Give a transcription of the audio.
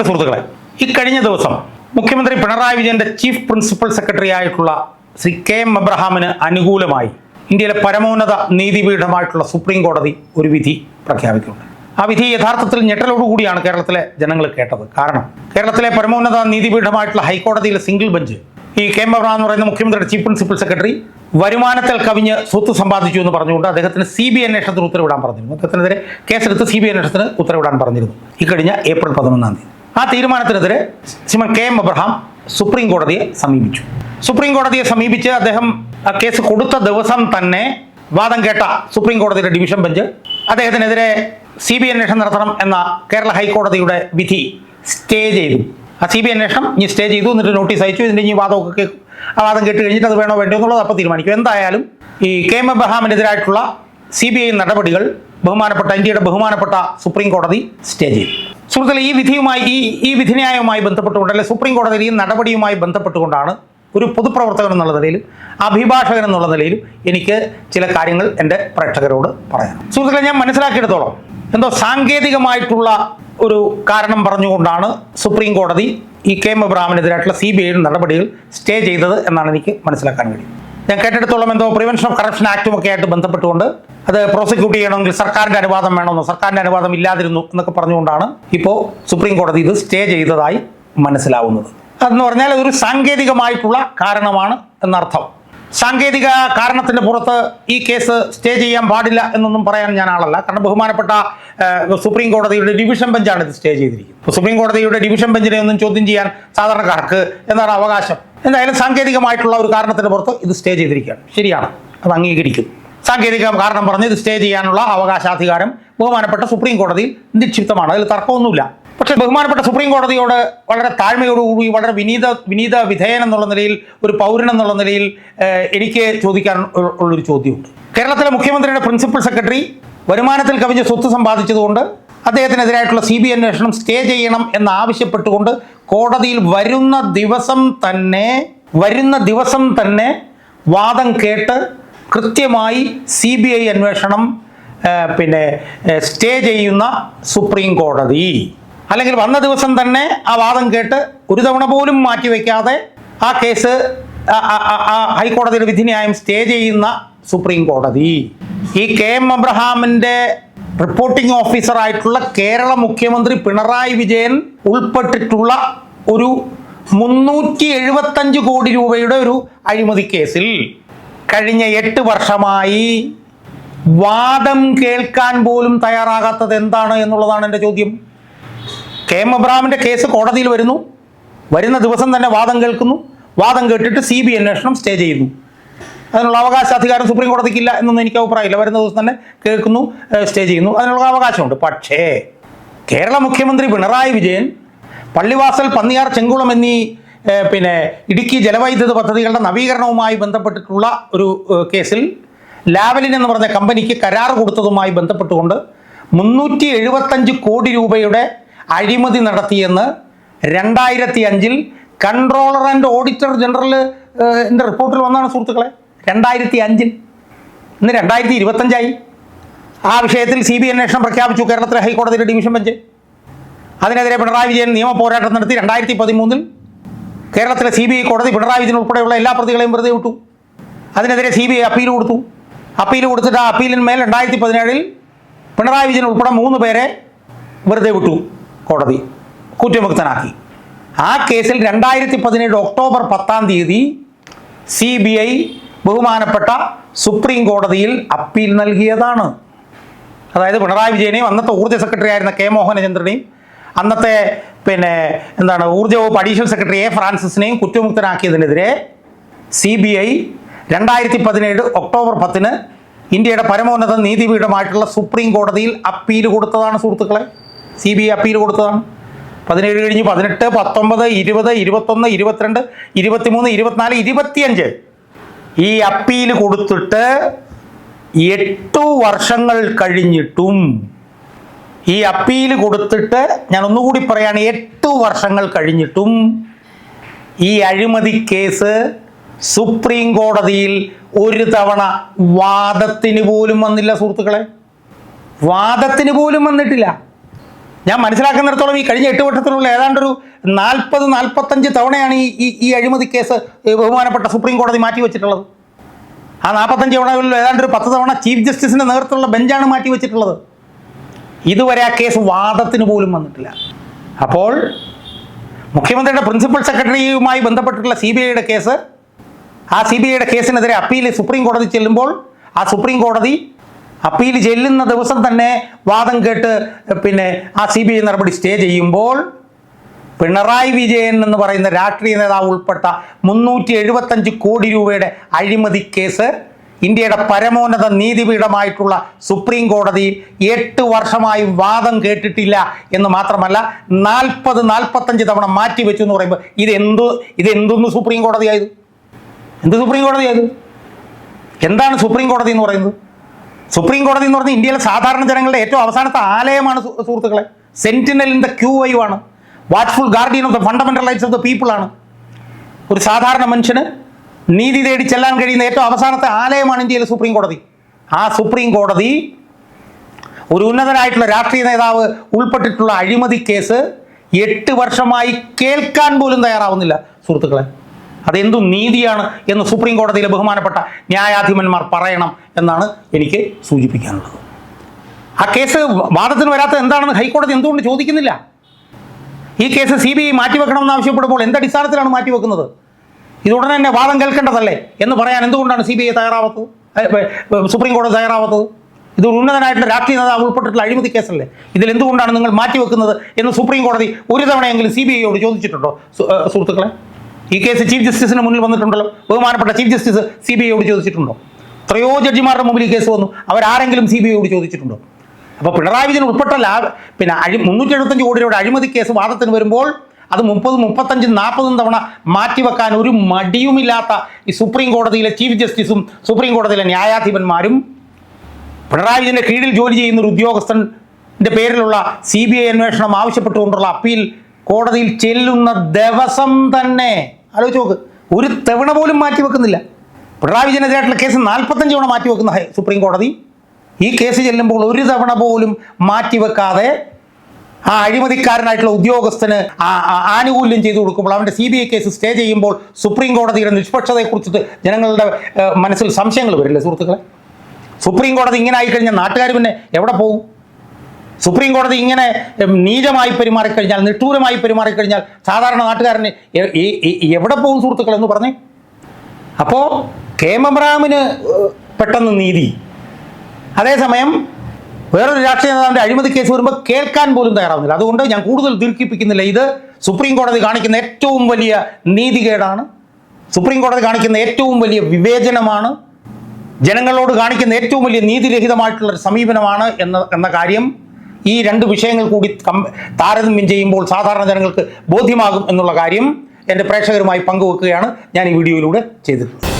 പ്രിയപ്പെട്ട സുഹൃത്തുക്കളെ, ഇക്കഴിഞ്ഞ ദിവസം മുഖ്യമന്ത്രി പിണറായി വിജയന്റെ ചീഫ് പ്രിൻസിപ്പൽ സെക്രട്ടറി ആയിട്ടുള്ള ശ്രീ KM എബ്രഹാമിന് അനുകൂലമായി ഇന്ത്യയിലെ പരമോന്നത നീതിപീഠമായിട്ടുള്ള സുപ്രീം കോടതി ഒരു വിധി പ്രഖ്യാപിക്കുന്നുണ്ട്. ആ വിധി യഥാർത്ഥത്തിൽ ഞെട്ടലോടുകൂടിയാണ് കേരളത്തിലെ ജനങ്ങൾ കേട്ടത്. കാരണം കേരളത്തിലെ പരമോന്നത നീതിപീഠമായിട്ടുള്ള ഹൈക്കോടതിയിലെ സിംഗിൾ ബെഞ്ച് ഈ KM എബ്രഹാം എന്ന് പറയുന്ന മുഖ്യമന്ത്രിയുടെ ചീഫ് പ്രിൻസിപ്പൽ സെക്രട്ടറി വരുമാനത്തിൽ കവിഞ്ഞ് സ്വത്ത് സമ്പാദിച്ചു എന്ന് പറഞ്ഞുകൊണ്ട് അദ്ദേഹത്തിന് CBI അന്വേഷണത്തിന് ഉത്തരവിടാൻ പറഞ്ഞിരുന്നു. അദ്ദേഹത്തിനെതിരെ കേസെടുത്ത് CBI അന്വേഷണത്തിന് ഉത്തരവിടാൻ പറഞ്ഞിരുന്നു ഇക്കഴിഞ്ഞ ഏപ്രിൽ 11-ാം തീയതി. ആ തീരുമാനത്തിനെതിരെ ശ്രീമാൻ KM എബ്രഹാം സുപ്രീം കോടതിയെ സമീപിച്ചു. സുപ്രീം കോടതിയെ സമീപിച്ച് അദ്ദേഹം ആ കേസ് കൊടുത്ത ദിവസം തന്നെ വാദം കേട്ട സുപ്രീം കോടതിയുടെ ഡിവിഷൻ ബെഞ്ച് അദ്ദേഹത്തിനെതിരെ CBI അന്വേഷണം നടത്തണം എന്ന കേരള ഹൈക്കോടതിയുടെ വിധി സ്റ്റേ ചെയ്തു. ആ CBI അന്വേഷണം ഇനി സ്റ്റേ ചെയ്തു. എന്നിട്ട് നോട്ടീസ് അയച്ചു. ഇതിൻ്റെ ഇനി വാദമൊക്കെ കേൾക്കും. ആ വാദം കേട്ട് കഴിഞ്ഞിട്ട് അത് വേണോ വേണ്ടോ എന്നുള്ളത് അപ്പോൾ തീരുമാനിക്കും. എന്തായാലും ഈ KM എബ്രഹാമിനെതിരായിട്ടുള്ള CBI നടപടികൾ ഇന്ത്യയുടെ ബഹുമാനപ്പെട്ട സുപ്രീം കോടതി സ്റ്റേ ചെയ്തു. സുഹൃത്തുക്കളെ, ഈ വിധിയുമായി ഈ വിധിന്യായവുമായി ബന്ധപ്പെട്ടുകൊണ്ട് അല്ലെങ്കിൽ സുപ്രീം കോടതിയിൽ ഈ നടപടിയുമായി ബന്ധപ്പെട്ടുകൊണ്ടാണ് ഒരു പൊതുപ്രവർത്തകൻ എന്നുള്ള നിലയിലും അഭിഭാഷകൻ എന്നുള്ള നിലയിലും എനിക്ക് ചില കാര്യങ്ങൾ എൻ്റെ പ്രേക്ഷകരോട് പറയാം. സുഹൃത്തുക്കളെ, ഞാൻ മനസ്സിലാക്കിയെടുത്തോളം എന്തോ സാങ്കേതികമായിട്ടുള്ള ഒരു കാരണം പറഞ്ഞുകൊണ്ടാണ് സുപ്രീം കോടതി ഈ KM എബ്രഹാമിനെതിരായിട്ടുള്ള CBI നടപടികൾ സ്റ്റേ ചെയ്തത് എന്നാണ് എനിക്ക് മനസ്സിലാക്കാൻ കഴിയും. ഞാൻ കേട്ടെടുത്തോളം എന്തോ പ്രിവെൻഷൻ ഓഫ് കറപ്ഷൻ ആക്റ്റും ഒക്കെ ആയിട്ട് ബന്ധപ്പെട്ടുകൊണ്ട് അത് പ്രോസിക്യൂട്ട് ചെയ്യണമെങ്കിൽ സർക്കാരിൻ്റെ അനുവാദം വേണമെന്നോ സർക്കാരിൻ്റെ അനുവാദം ഇല്ലാതിരുന്നു എന്നൊക്കെ പറഞ്ഞുകൊണ്ടാണ് ഇപ്പോൾ സുപ്രീം കോടതി ഇത് സ്റ്റേ ചെയ്തതായി മനസ്സിലാവുന്നത്. അതെന്ന് പറഞ്ഞാൽ അതൊരു സാങ്കേതികമായിട്ടുള്ള കാരണമാണ് എന്നർത്ഥം. സാങ്കേതിക കാരണത്തിൻ്റെ പുറത്ത് ഈ കേസ് സ്റ്റേ ചെയ്യാൻ പാടില്ല എന്നൊന്നും പറയാൻ ഞാൻ ആളല്ല. കാരണം ബഹുമാനപ്പെട്ട സുപ്രീം കോടതിയുടെ ഡിവിഷൻ ബെഞ്ചാണ് ഇത് സ്റ്റേ ചെയ്തിരിക്കുന്നത്. സുപ്രീം കോടതിയുടെ ഡിവിഷൻ ബെഞ്ചിനെ ഒന്നും ചോദ്യം ചെയ്യാൻ സാധാരണക്കാർക്ക് എന്താണ് അവകാശം? എന്തായാലും സാങ്കേതികമായിട്ടുള്ള ഒരു കാരണത്തിൻ്റെ പുറത്ത് ഇത് സ്റ്റേ ചെയ്തിരിക്കുകയാണ്. ശരിയാണ്, അത് അംഗീകരിക്കും. സാങ്കേതിക കാരണം പറഞ്ഞ് ഇത് സ്റ്റേ ചെയ്യാനുള്ള അവകാശാധികാരം ബഹുമാനപ്പെട്ട സുപ്രീം കോടതിയിൽ നിക്ഷിപ്തമാണ്. അതിൽ തർക്കമൊന്നുമില്ല. പക്ഷേ ബഹുമാനപ്പെട്ട സുപ്രീം കോടതിയോട് വളരെ താഴ്മയോടുകൂടി വളരെ വിനീത വിധേയൻ എന്നുള്ള നിലയിൽ ഒരു പൗരൻ എന്നുള്ള നിലയിൽ എനിക്ക് ചോദിക്കാൻ ഉള്ളൊരു ചോദ്യമുണ്ട്. കേരളത്തിലെ മുഖ്യമന്ത്രിയുടെ പ്രിൻസിപ്പൽ സെക്രട്ടറി വരുമാനത്തിൽ കവിഞ്ഞ് സ്വത്ത് സമ്പാദിച്ചതുകൊണ്ട് അദ്ദേഹത്തിനെതിരായിട്ടുള്ള CBI അന്വേഷണം സ്റ്റേ ചെയ്യണം എന്നാവശ്യപ്പെട്ടുകൊണ്ട് കോടതിയിൽ വരുന്ന ദിവസം തന്നെ വാദം കേട്ട് കൃത്യമായി CBI അന്വേഷണം സ്റ്റേ ചെയ്യുന്ന സുപ്രീം കോടതി, അല്ലെങ്കിൽ വന്ന ദിവസം തന്നെ ആ വാദം കേട്ട് ഒരു തവണ പോലും മാറ്റിവെക്കാതെ ആ കേസ് ഹൈക്കോടതിയുടെ വിധിന്യായം സ്റ്റേ ചെയ്യുന്ന സുപ്രീം കോടതി, ഈ KM എബ്രഹാമിൻ്റെ റിപ്പോർട്ടിംഗ് ഓഫീസറായിട്ടുള്ള കേരള മുഖ്യമന്ത്രി പിണറായി വിജയൻ ഉൾപ്പെട്ടിട്ടുള്ള ഒരു 375 കോടി രൂപയുടെ ഒരു അഴിമതി കേസിൽ കഴിഞ്ഞ 8 വർഷമായി വാദം കേൾക്കാൻ പോലും തയ്യാറാകാത്തത് എന്താണ് എന്നുള്ളതാണ് എൻ്റെ ചോദ്യം. KM എബ്രഹാമിൻ്റെ കേസ് കോടതിയിൽ വരുന്ന ദിവസം തന്നെ വാദം കേൾക്കുന്നു. വാദം കേട്ടിട്ട് CBI അന്വേഷണം സ്റ്റേ ചെയ്യുന്നു. അതിനുള്ള അവകാശാധികാരം സുപ്രീം കോടതിക്കില്ല എന്നൊന്നും എനിക്ക് അഭിപ്രായമില്ല. വരുന്ന ദിവസം തന്നെ കേൾക്കുന്നു, സ്റ്റേ ചെയ്യുന്നു, അതിനുള്ള അവകാശമുണ്ട്. പക്ഷേ കേരള മുഖ്യമന്ത്രി പിണറായി വിജയൻ പള്ളിവാസൽ, പന്നിയാർ, ചെങ്കുളം എന്നീ ഇടുക്കി ജലവൈദ്യുത പദ്ധതികളുടെ നവീകരണവുമായി ബന്ധപ്പെട്ടിട്ടുള്ള ഒരു കേസിൽ ലാവലിൻ എന്ന് പറഞ്ഞ കമ്പനിക്ക് കരാർ കൊടുത്തതുമായി ബന്ധപ്പെട്ടുകൊണ്ട് 375 കോടി രൂപയുടെ അഴിമതി നടത്തിയെന്ന് 2005 കൺട്രോളർ ആൻഡ് ഓഡിറ്റർ ജനറൽ റിപ്പോർട്ടിൽ വന്നാണ് സുഹൃത്തുക്കളെ. 2005 ഇന്ന് 2025 ആ വിഷയത്തിൽ CBI അന്വേഷണം പ്രഖ്യാപിച്ചു കേരളത്തിലെ ഹൈക്കോടതിയുടെ ഡിവിഷൻ ബെഞ്ച്. അതിനെതിരെ പിണറായി വിജയൻ നിയമ പോരാട്ടം നടത്തി. 2013 കേരളത്തിലെ CBI കോടതി പിണറായി വിജയൻ ഉൾപ്പെടെയുള്ള എല്ലാ പ്രതികളെയും വെറുതെ വിട്ടു. അതിനെതിരെ CBI അപ്പീൽ കൊടുത്തു. അപ്പീൽ കൊടുത്തിട്ട് ആ അപ്പീലിന്മേൽ 2017 പിണറായി വിജയൻ ഉൾപ്പെടെ 3 പേരെ വെറുതെ വിട്ടു. കോടതി കുറ്റമുക്തനാക്കി. ആ കേസിൽ 2017 ഒക്ടോബർ 10-ാം തീയതി CBI ബഹുമാനപ്പെട്ട സുപ്രീം കോടതിയിൽ അപ്പീൽ നൽകിയതാണ്. അതായത് പിണറായി വിജയനെയും അന്നത്തെ ഊർജ്ജ സെക്രട്ടറി ആയിരുന്ന K മോഹനചന്ദ്രനെയും അന്നത്തെ ഊർജ്ജ വകുപ്പ് അഡീഷണൽ സെക്രട്ടറി A ഫ്രാൻസിസിനെയും കുറ്റമുക്തനാക്കിയതിനെതിരെ CBI 2017 ഒക്ടോബർ 10-ന് ഇന്ത്യയുടെ പരമോന്നത നീതിപീഠമായിട്ടുള്ള സുപ്രീം കോടതിയിൽ അപ്പീൽ കൊടുത്തതാണ് സുഹൃത്തുക്കളെ. CBI അപ്പീൽ കൊടുത്തതാണ്. 17 കഴിഞ്ഞ് 18, 19, 20, 21, 22, 23, 24, 25 ഈ അപ്പീൽ കൊടുത്തിട്ട് 8 വർഷങ്ങൾ കഴിഞ്ഞിട്ടും ഈ അപ്പീൽ കൊടുത്തിട്ട് ഞാൻ ഒന്നുകൂടി പറയാണ്, 8 വർഷങ്ങൾ കഴിഞ്ഞിട്ടും ഈ അഴിമതി കേസ് സുപ്രീം കോടതിയിൽ ഒരു തവണ വാദത്തിന് പോലും വന്നില്ല സുഹൃത്തുക്കളെ. വാദത്തിന് പോലും വന്നിട്ടില്ല. ഞാൻ മനസ്സിലാക്കുന്നിടത്തോളം ഈ കഴിഞ്ഞ 8 വർഷത്തിനുള്ള ഏതാണ്ടൊരു 40-45 തവണയാണ് ഈ അഴിമതി കേസ് ബഹുമാനപ്പെട്ട സുപ്രീം കോടതി മാറ്റിവെച്ചിട്ടുള്ളത്. ആ 45 തവണകളിൽ ഏതാണ്ടൊരു 10 തവണ ചീഫ് ജസ്റ്റിസിന്റെ നേതൃത്വത്തിലുള്ള ബെഞ്ചാണ് മാറ്റിവെച്ചിട്ടുള്ളത്. ഇതുവരെ ആ കേസ് വാദത്തിന് പോലും വന്നിട്ടില്ല. അപ്പോൾ മുഖ്യമന്ത്രിയുടെ പ്രിൻസിപ്പൽ സെക്രട്ടറിയുമായി ബന്ധപ്പെട്ടിട്ടുള്ള CBIയുടെ കേസ്, ആ CBIയുടെ കേസിനെതിരെ അപ്പീൽ സുപ്രീം കോടതി ചെല്ലുമ്പോൾ ആ സുപ്രീം കോടതി അപ്പീൽ ചെല്ലുന്ന ദിവസം തന്നെ വാദം കേട്ട് ആ CBI നടപടി സ്റ്റേ ചെയ്യുമ്പോൾ പിണറായി വിജയൻ എന്ന് പറയുന്ന രാഷ്ട്രീയ നേതാവ് ഉൾപ്പെട്ട 375 കോടി രൂപയുടെ അഴിമതി കേസ് ഇന്ത്യയുടെ പരമോന്നത നീതിപീഠമായിട്ടുള്ള സുപ്രീം കോടതിയിൽ 8 വർഷമായി വാദം കേട്ടിട്ടില്ല എന്ന് മാത്രമല്ല 40-45 തവണ മാറ്റിവെച്ചു എന്ന് പറയുമ്പോൾ ഇതെന്തൊന്ന് സുപ്രീം കോടതിയായത്? എന്ത് സുപ്രീം കോടതിയായത്? എന്താണ് സുപ്രീം കോടതി എന്ന് പറയുന്നത്? സുപ്രീം കോടതി എന്ന് പറഞ്ഞാൽ ഇന്ത്യയിലെ സാധാരണ ജനങ്ങളുടെ ഏറ്റവും അവസാനത്തെ ആലയമാണ് സുഹൃത്തുക്കളെ. സെന്റിനൽ ഇൻ ദ ക്യൂ വൈവ് ആണ്. Watchful guardian of the fundamental rights of the people ആണ്. ഒരു സാധാരണ മനുഷ്യന് നീതി തേടി ചെല്ലാൻ കഴിയുന്ന ഏറ്റവും അവസാനത്തെ ആലയമാണ് ഇന്ത്യയിലെ സുപ്രീം കോടതി. ആ സുപ്രീം കോടതി ഒരു ഉന്നതനായിട്ടുള്ള രാഷ്ട്രീയ നേതാവ് ഉൾപ്പെട്ടിട്ടുള്ള അഴിമതി കേസ് 8 വർഷമായി കേൾക്കാൻ പോലും തയ്യാറാവുന്നില്ല സുഹൃത്തുക്കളെ. അതെന്തു നീതിയാണ് എന്ന് സുപ്രീം കോടതിയിലെ ബഹുമാനപ്പെട്ട ന്യായാധിപന്മാർ പറയണം എന്നാണ് എനിക്ക് സൂചിപ്പിക്കാനുള്ളത്. ആ കേസ് വാദത്തിന് വരാത്തത് എന്താണെന്ന് ഹൈക്കോടതി എന്തുകൊണ്ട് ചോദിക്കുന്നില്ല? ഈ കേസ് CBI മാറ്റിവെക്കണമെന്ന് ആവശ്യപ്പെടുമ്പോൾ എന്തടിസ്ഥാനത്തിലാണ് മാറ്റിവെക്കുന്നത്? ഇത് ഉടനെ തന്നെ വാദം കേൾക്കേണ്ടതല്ലേ എന്ന് പറയാൻ എന്തുകൊണ്ടാണ് CBI തയ്യാറാവാത്തത്, സുപ്രീം കോടതി തയ്യാറാവാത്തത്? ഇത് ഉന്നതനായിട്ടുള്ള രാഷ്ട്രീയ നേതാവ് ഉൾപ്പെട്ടിട്ടുള്ള അഴിമതി കേസല്ലേ? ഇതിൽ എന്തുകൊണ്ടാണ് നിങ്ങൾ മാറ്റിവെക്കുന്നത് എന്ന് സുപ്രീം കോടതി ഒരു തവണയെങ്കിലും CBIയോട് ചോദിച്ചിട്ടുണ്ടോ സുഹൃത്തുക്കളെ? ഈ കേസ് ചീഫ് ജസ്റ്റിസിന് മുന്നിൽ വന്നിട്ടുണ്ടല്ലോ. ബഹുമാനപ്പെട്ട ചീഫ് ജസ്റ്റിസ് CBIയോട് ചോദിച്ചിട്ടുണ്ടോ? എത്രയോ ജഡ്ജിമാരുടെ മുമ്പിൽ ഈ കേസ് വന്നു, അവരാരെങ്കിലും CBIയോട് ചോദിച്ചിട്ടുണ്ടോ? അപ്പോൾ പിണറായി വിജയൻ ഉൾപ്പെട്ട 375 കോടി രൂപയുടെ അഴിമതി കേസ് വാദത്തിന് വരുമ്പോൾ അത് 30, 35, 40 തവണ മാറ്റിവെക്കാൻ ഒരു മടിയുമില്ലാത്ത ഈ സുപ്രീം കോടതിയിലെ ചീഫ് ജസ്റ്റിസും സുപ്രീം കോടതിയിലെ ന്യായാധിപന്മാരും പിണറായി വിജയന്റെ കീഴിൽ ജോലി ചെയ്യുന്ന ഒരു ഉദ്യോഗസ്ഥന്റെ പേരിലുള്ള CBI അന്വേഷണം ആവശ്യപ്പെട്ടുകൊണ്ടുള്ള അപ്പീൽ കോടതിയിൽ ചെല്ലുന്ന ദിവസം തന്നെ ആലോചിച്ച് നോക്ക്, ഒരു തവണ പോലും മാറ്റിവെക്കുന്നില്ല. പിണറായി വിജയനെതിരായിട്ടുള്ള കേസ് 45 തവണ മാറ്റിവെക്കുന്ന സുപ്രീം കോടതി ഈ കേസ് ചെല്ലുമ്പോൾ ഒരു തവണ പോലും മാറ്റിവെക്കാതെ ആ അഴിമതിക്കാരനായിട്ടുള്ള ഉദ്യോഗസ്ഥന് ആനുകൂല്യം ചെയ്തു കൊടുക്കുമ്പോൾ അവൻ്റെ CBI കേസ് സ്റ്റേ ചെയ്യുമ്പോൾ സുപ്രീം കോടതിയുടെ നിഷ്പക്ഷതയെക്കുറിച്ചിട്ട് ജനങ്ങളുടെ മനസ്സിൽ സംശയങ്ങൾ വരില്ലേ സുഹൃത്തുക്കളെ? സുപ്രീം കോടതി ഇങ്ങനെ ആയിക്കഴിഞ്ഞാൽ നാട്ടുകാർ പിന്നെ എവിടെ പോകും? സുപ്രീം കോടതി ഇങ്ങനെ നീചമായി പെരുമാറിക്കഴിഞ്ഞാൽ, നിഷ്ഠൂരമായി പെരുമാറിക്കഴിഞ്ഞാൽ സാധാരണ നാട്ടുകാരന് എവിടെ പോകും സുഹൃത്തുക്കൾ എന്ന് പറഞ്ഞേ? അപ്പോൾ KM എബ്രഹാമിന് പെട്ടെന്ന് നീതി, അതേസമയം വേറൊരു രാഷ്ട്രീയ നേതാവിൻ്റെ അഴിമതി കേസ് വരുമ്പോൾ കേൾക്കാൻ പോലും തയ്യാറാവുന്നില്ല. അതുകൊണ്ട് ഞാൻ കൂടുതൽ ദീർഘിപ്പിക്കുന്നില്ല. ഇത് സുപ്രീം കോടതി കാണിക്കുന്ന ഏറ്റവും വലിയ നീതികേടാണ്. സുപ്രീം കോടതി കാണിക്കുന്ന ഏറ്റവും വലിയ വിവേചനമാണ്. ജനങ്ങളോട് കാണിക്കുന്ന ഏറ്റവും വലിയ നീതിരഹിതമായിട്ടുള്ള സമീപനമാണ് എന്ന കാര്യം ഈ 2 വിഷയങ്ങൾ കൂടി താരതമ്യം ചെയ്യുമ്പോൾ സാധാരണ ജനങ്ങൾക്ക് ബോധ്യമാകും എന്നുള്ള കാര്യം എൻ്റെ പ്രേക്ഷകരുമായി പങ്കുവെക്കുകയാണ് ഞാൻ ഈ വീഡിയോയിലൂടെ ചെയ്തിട്ടുള്ളത്.